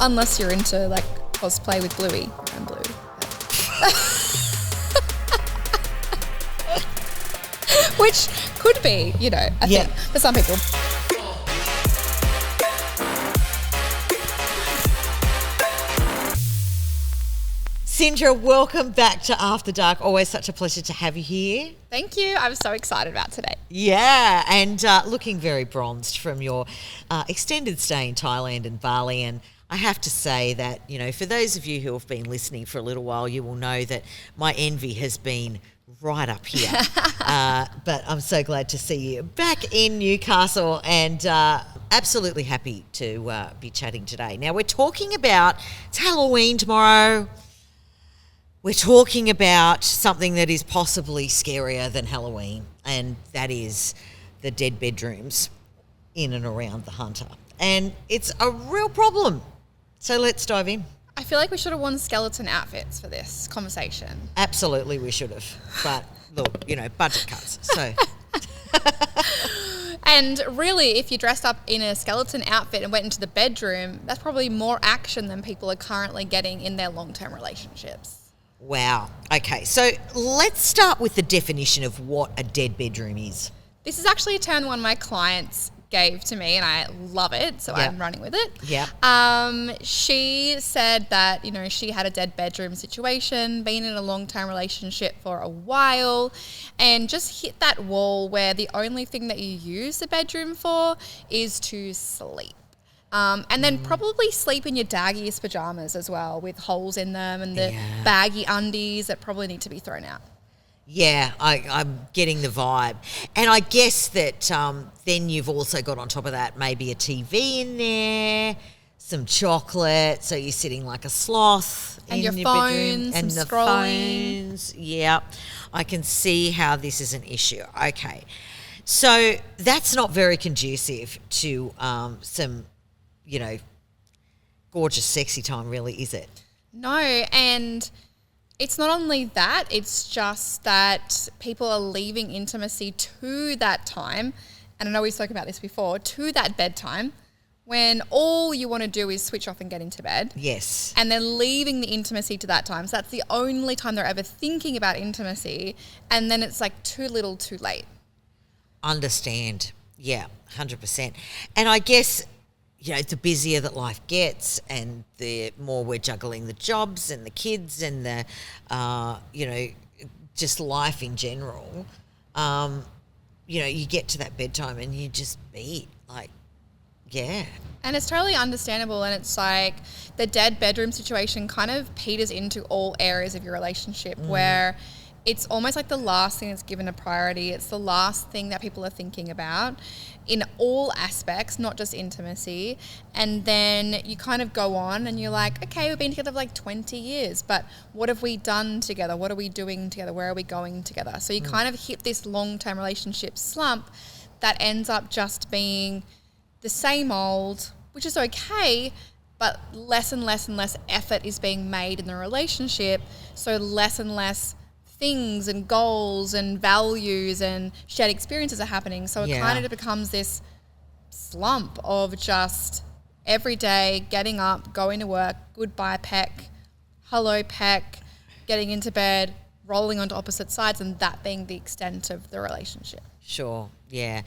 unless you're into like cosplay with Bluey and Blue. Which could be, you know, a thing for some people. Sindra, welcome back to After Dark. Always such a pleasure to have you here. Thank you. I'm so excited about today. Yeah, and looking very bronzed from your extended stay in Thailand and Bali. And I have to say that, you know, for those of you who have been listening for a little while, you will know that my envy has been right up here. But I'm so glad to see you back in Newcastle and absolutely happy to be chatting today. Now, we're talking about, it's Halloween tomorrow. We're talking about something that is possibly scarier than Halloween, and that is the dead bedrooms in and around the Hunter. And it's a real problem. So let's dive in. I feel like we should have worn skeleton outfits for this conversation. Absolutely, we should have. But look, you know, budget cuts. So. And really, if you dressed up in a skeleton outfit and went into the bedroom, that's probably more action than people are currently getting in their long-term relationships. Wow. Okay, so let's start with the definition of what a dead bedroom is. This is actually a term one of my clients gave to me, and I love it, so I'm running with it. Yeah. She said that, you know, she had a dead bedroom situation, been in a long-term relationship for a while, and just hit that wall where the only thing that you use the bedroom for is to sleep. And then probably sleep in your daggiest pajamas as well, with holes in them and the baggy undies that probably need to be thrown out. Yeah, I'm getting the vibe. And I guess that then you've also got on top of that maybe a TV in there, some chocolate, so you're sitting like a sloth and in your your phones, bedroom. And some the scrolling. phones. Yeah, I can see how this is an issue. Okay, so that's not very conducive to some, you know, gorgeous, sexy time, really, is it? No, and it's not only that, it's just that people are leaving intimacy to that time, and I know we've spoken about this before, to that bedtime, when all you want to do is switch off and get into bed. Yes. And then leaving the intimacy to that time. So that's the only time they're ever thinking about intimacy, and then it's like too little, too late. Understand. Yeah, 100%. And I guess, you know, the busier that life gets and the more we're juggling the jobs and the kids and the, you know, just life in general, you know, you get to that bedtime and you just beat, like, yeah. And it's totally understandable, and it's like the dead bedroom situation kind of peters into all areas of your relationship where it's almost like the last thing that's given a priority. It's the last thing that people are thinking about in all aspects, not just intimacy. And then you kind of go on and you're like, okay, we've been together for like 20 years, but what have we done together? What are we doing together? Where are we going together? So you kind of hit this long-term relationship slump that ends up just being the same old, which is okay, but less and less and less effort is being made in the relationship. So less and less things and goals and values and shared experiences are happening. So it kind of becomes this slump of just every day getting up, going to work, goodbye peck, hello peck, getting into bed, rolling onto opposite sides, and that being the extent of the relationship. Sure, yeah.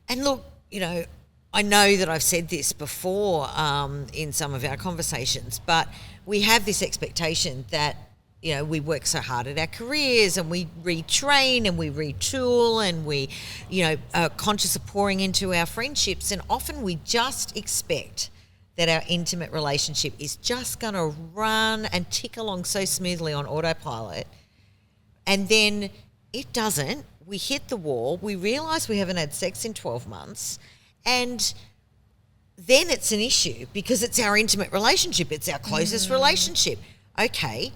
And look, you know, I know that I've said this before in some of our conversations, but we have this expectation that, you know, we work so hard at our careers and we retrain and we retool and we, you know, are conscious of pouring into our friendships, and often we just expect that our intimate relationship is just going to run and tick along so smoothly on autopilot, and then it doesn't. We hit the wall, we realise we haven't had sex in 12 months, and then it's an issue because it's our intimate relationship, it's our closest relationship. Okay,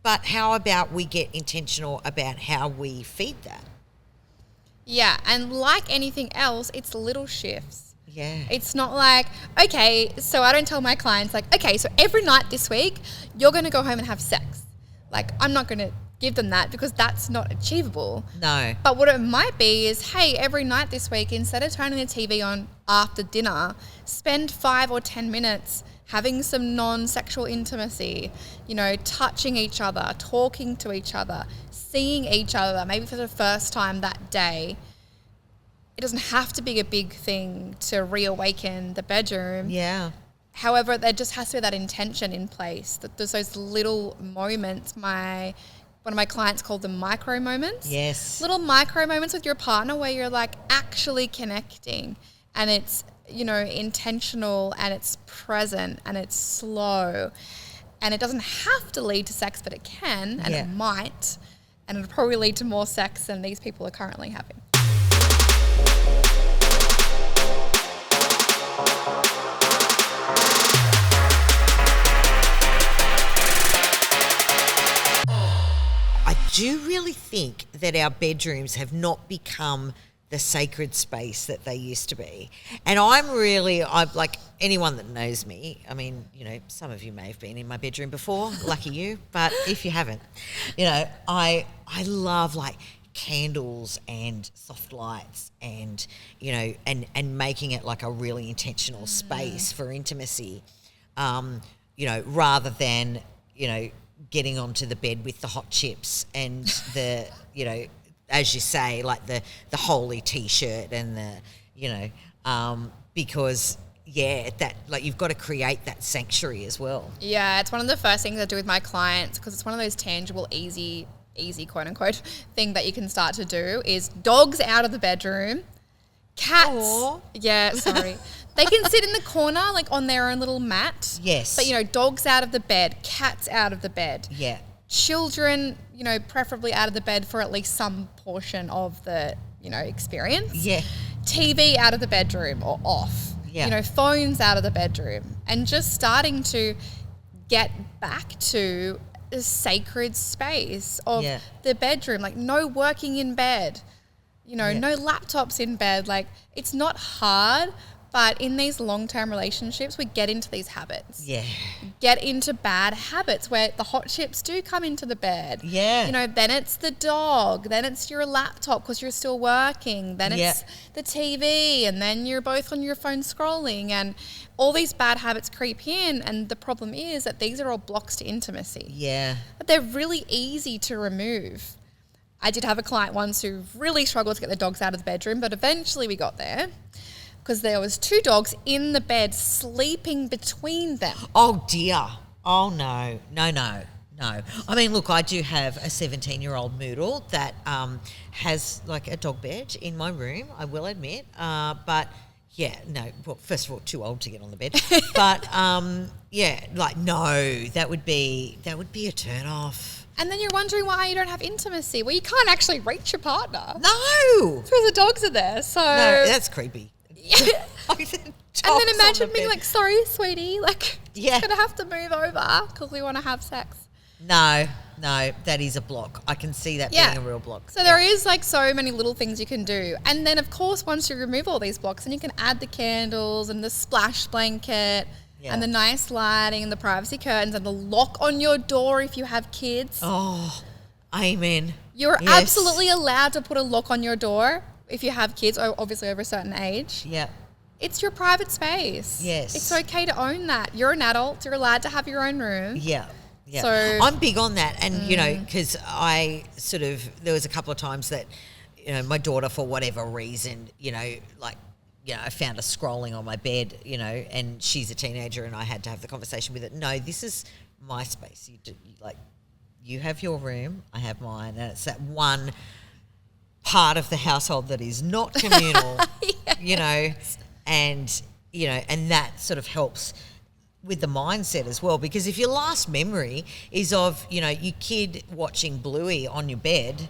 but how about we get intentional about how we feed that? Yeah, and like anything else, it's little shifts. Yeah. It's not like, okay, so I don't tell my clients like, okay, so every night this week, you're going to go home and have sex. Like, I'm not going to give them that because that's not achievable. No. But what it might be is, hey, every night this week, instead of turning the TV on after dinner, spend 5 or 10 minutes having some non-sexual intimacy, you know, touching each other, talking to each other, seeing each other, maybe for the first time that day. It doesn't have to be a big thing to reawaken the bedroom. Yeah. However, there just has to be that intention in place, that there's those little moments. One of my clients called them micro moments. Yes. Little micro moments with your partner where you're like actually connecting, and it's, you know, intentional, and it's present, and it's slow, and it doesn't have to lead to sex, but it can, and it might, and it'll probably lead to more sex than these people are currently having. I do really think that our bedrooms have not become the sacred space that they used to be. And I'm like, anyone that knows me, I mean, you know, some of you may have been in my bedroom before, lucky you, but if you haven't, you know, I love like candles and soft lights and, you know, and making it like a really intentional space for intimacy, you know, rather than, you know, getting onto the bed with the hot chips and the, you know, as you say, like the holy T-shirt and the, you know, because, that, like, you've got to create that sanctuary as well. Yeah, it's one of the first things I do with my clients, because it's one of those tangible, easy quote unquote thing that you can start to do is dogs out of the bedroom, cats. Aww. Yeah, sorry. They can sit in the corner, like on their own little mat. Yes. But, you know, dogs out of the bed, cats out of the bed. Yeah. Children, you know, preferably out of the bed for at least some portion of the, you know, experience. Yeah. TV out of the bedroom or off. Yeah. You know, phones out of the bedroom. And just starting to get back to a sacred space of the bedroom. Like, no working in bed. You know, no laptops in bed. Like, it's not hard. But in these long-term relationships, we get into these habits. Yeah. Get into bad habits where the hot chips do come into the bed. Yeah. You know, then it's the dog. Then it's your laptop because you're still working. Then it's the TV. And then you're both on your phone scrolling. And all these bad habits creep in. And the problem is that these are all blocks to intimacy. Yeah. But they're really easy to remove. I did have a client once who really struggled to get the dogs out of the bedroom, but eventually we got there. Because there was 2 dogs in the bed sleeping between them. Oh, dear. Oh, no. No. I mean, look, I do have a 17-year-old Moodle that has, like, a dog bed in my room, I will admit. But, yeah, no. Well, first of all, too old to get on the bed. But, like, no, that would be a turn-off. And then you're wondering why you don't have intimacy. Well, you can't actually reach your partner. No. Because the dogs are there, so... No, that's creepy. And then imagine being like, sorry, sweetie, like, just going to have to move over because we want to have sex. No, that is a block. I can see that being a real block. So there is like so many little things you can do. And then, of course, once you remove all these blocks, then you can add the candles and the splash blanket and the nice lighting and the privacy curtains and the lock on your door if you have kids. Oh, amen. You're absolutely allowed to put a lock on your door if you have kids, obviously over a certain age. Yeah. It's your private space. Yes. It's okay to own that. You're an adult. You're allowed to have your own room. Yeah. Yeah. So I'm big on that. And, you know, because there was a couple of times that, you know, my daughter, for whatever reason, you know, like, you know, I found her scrolling on my bed, you know, and she's a teenager and I had to have the conversation with her. No, this is my space. You have your room, I have mine. And it's that one part of the household that is not communal, you know, and, you know, and that sort of helps with the mindset as well, because if your last memory is of, you know, your kid watching Bluey on your bed,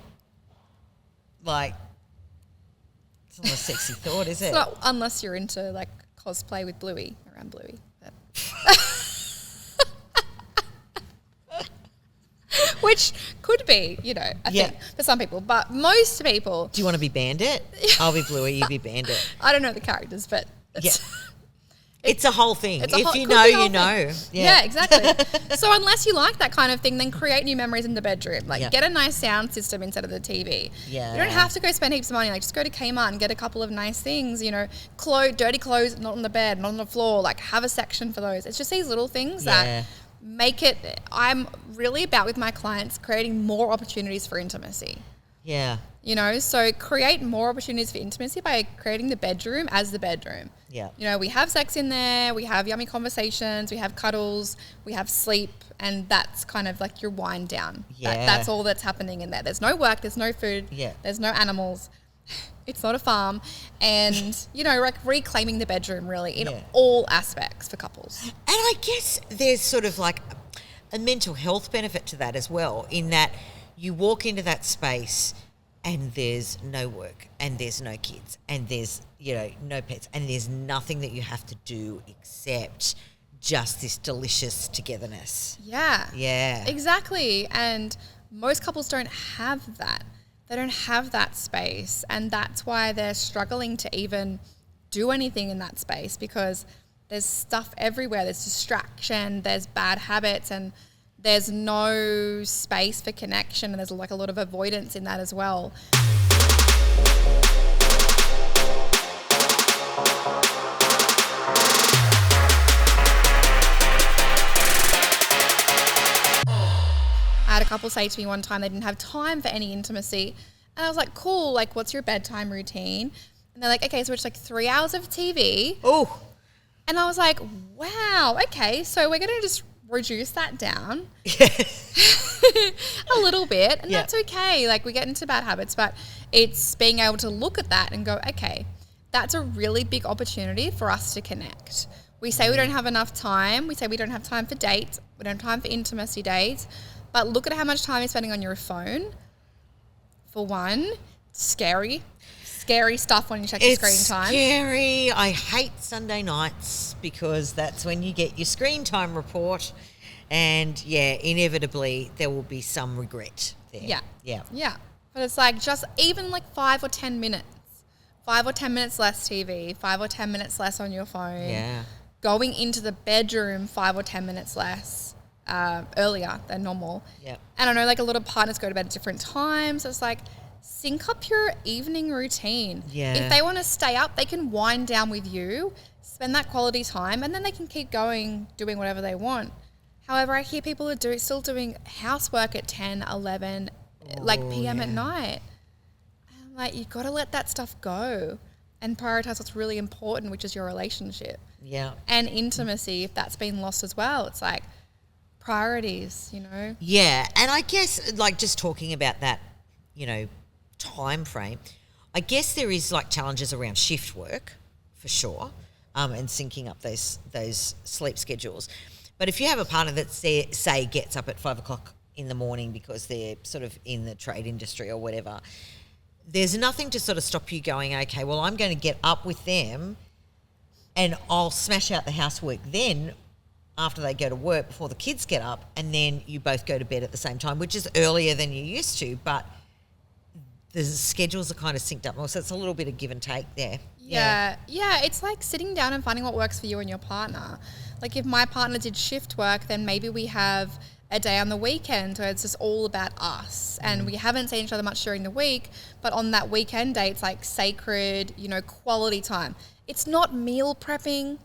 like, it's not a sexy thought, is it? It's not, unless you're into like cosplay with Bluey, around Bluey. Which could be, you know, I think for some people, but most people. Do you want to be Bandit? I'll be Bluey, you be Bandit. I don't know the characters, but It's a whole thing. If you know, you know. Yeah, exactly. So unless you like that kind of thing, then create new memories in the bedroom. Like get a nice sound system instead of the TV. Yeah. You don't have to go spend heaps of money. Like just go to Kmart and get a couple of nice things, you know, dirty clothes, not on the bed, not on the floor, like have a section for those. It's just these little things that make it, I'm really about with my clients creating more opportunities for intimacy. Yeah. You know, so create more opportunities for intimacy by creating the bedroom as the bedroom. Yeah. You know, we have sex in there, we have yummy conversations, we have cuddles, we have sleep, and that's kind of like your wind down. Yeah. That's all that's happening in there. There's no work, there's no food, there's no animals. It's not a farm. And, you know, like reclaiming the bedroom really in all aspects for couples. And I guess there's sort of like a mental health benefit to that as well, in that you walk into that space and there's no work and there's no kids and there's, you know, no pets and there's nothing that you have to do except just this delicious togetherness. Yeah. Yeah. Exactly. And most couples don't have that. They don't have that space. And that's why they're struggling to even do anything in that space, because there's stuff everywhere. There's distraction, there's bad habits, and there's no space for connection, and there's like a lot of avoidance in that as well. I had a couple say to me one time they didn't have time for any intimacy. And I was like, cool, like what's your bedtime routine? And they're like, okay, so it's like 3 hours of TV. Oh. And I was like, wow, okay, so we're going to just reduce that down a little bit, and that's okay. Like we get into bad habits, but it's being able to look at that and go, okay, that's a really big opportunity for us to connect. We say we don't have enough time. We say we don't have time for dates. We don't have time for intimacy dates. But look at how much time you're spending on your phone. For one, scary stuff when you check your screen time. It's scary. I hate Sunday nights because that's when you get your screen time report, and inevitably there will be some regret there. Yeah. But it's like just even like 5 or 10 minutes. 5 or 10 minutes less TV, 5 or 10 minutes less on your phone. Yeah. Going into the bedroom 5 or 10 minutes less earlier than normal. Yeah. And I know like a lot of partners go to bed at different times. So it's like sync up your evening routine. Yeah. If they want to stay up, they can wind down with you, spend that quality time, and then they can keep going, doing whatever they want. However, I hear people are still doing housework at 10, 11, p.m. at night. And I'm like, you've got to let that stuff go and prioritize what's really important, which is your relationship. Yeah. And intimacy, if that's been lost as well. It's like priorities, you know? Yeah. And I guess like just talking about that, you know, time frame, I guess there is like challenges around shift work for sure, and syncing up those sleep schedules. But if you have a partner that say gets up at 5 o'clock in the morning because they're sort of in the trade industry or whatever, there's nothing to sort of stop you going, okay, well, I'm going to get up with them and I'll smash out the housework then after they go to work before the kids get up, and then you both go to bed at the same time, which is earlier than you used to, but the schedules are kind of synced up more, so it's a little bit of give and take there. Yeah, it's like sitting down and finding what works for you and your partner. Like if my partner did shift work, then maybe we have a day on the weekend where it's just all about us, and we haven't seen each other much during the week, but on that weekend day, it's like sacred, you know, quality time. It's not meal prepping.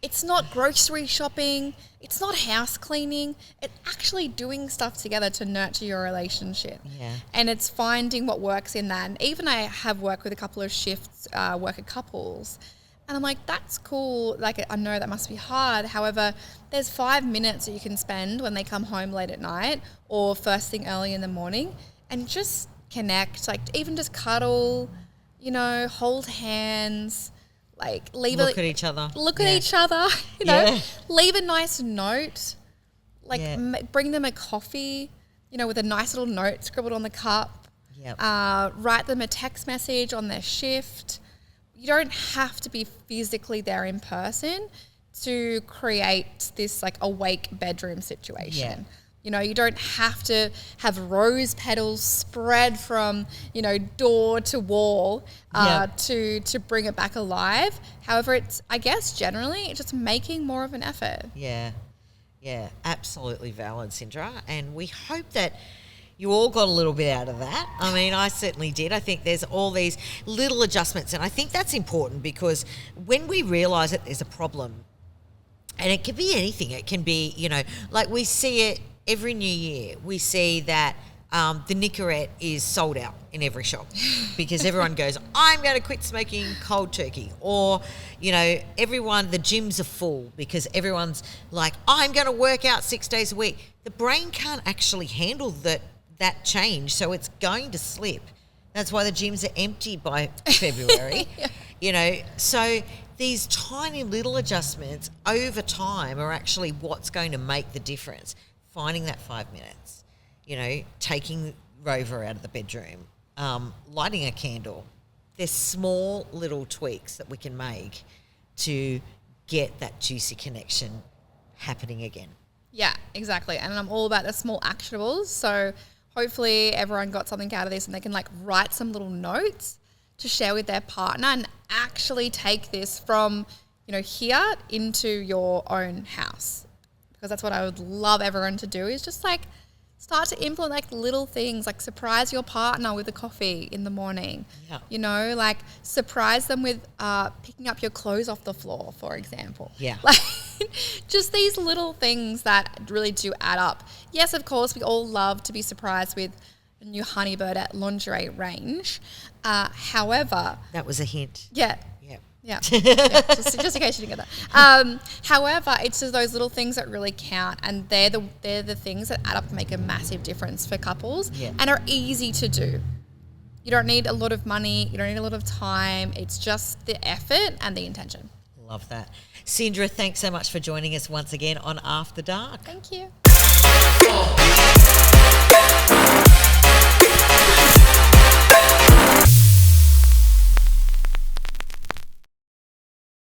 It's not grocery shopping. It's not house cleaning. It's actually doing stuff together to nurture your relationship. Yeah. And it's finding what works in that. And even I have worked with a couple of shifts, worker couples. And I'm like, that's cool. Like, I know that must be hard. However, there's 5 minutes that you can spend when they come home late at night or first thing early in the morning and just connect. Like, even just cuddle, you know, hold hands. Like look at each other. Look at each other, you know, leave a nice note, like bring them a coffee, you know, with a nice little note scribbled on the cup. Yep. Write them a text message on their shift. You don't have to be physically there in person to create this like awake bedroom situation. You know, you don't have to have rose petals spread from, you know, door to wall to bring it back alive. However, it's, I guess, generally it's just making more of an effort. Yeah, absolutely valid, Sindra. And we hope that you all got a little bit out of that. I mean, I certainly did. I think there's all these little adjustments, and I think that's important because when we realise that there's a problem, and it can be anything, it can be, you know, like we see it every new year, we see that the Nicorette is sold out in every shop because everyone goes, I'm going to quit smoking cold turkey. Or, you know, the gyms are full because everyone's like, I'm going to work out 6 days a week. The brain can't actually handle that change, so it's going to slip. That's why the gyms are empty by February. You know, so these tiny little adjustments over time are actually what's going to make the difference. Finding that 5 minutes, you know, taking Rover out of the bedroom, lighting a candle. There's small little tweaks that we can make to get that juicy connection happening again. Yeah, exactly. And I'm all about the small actionables. So hopefully everyone got something out of this and they can like write some little notes to share with their partner and actually take this from, you know, here into your own house. Because that's what I would love everyone to do is just like start to implement like little things, like surprise your partner with a coffee in the morning. Yeah. You know, like surprise them with picking up your clothes off the floor, for example. Yeah. Like just these little things that really do add up. Yes, of course, we all love to be surprised with a new Honeybird at lingerie range. However, that was a hint. Yeah. Just in case you didn't get that. However, it's just those little things that really count, and they're the things that add up and make a massive difference for couples and are easy to do. You don't need a lot of money. You don't need a lot of time. It's just the effort and the intention. Love that. Sindra, thanks so much for joining us once again on After Dark. Thank you.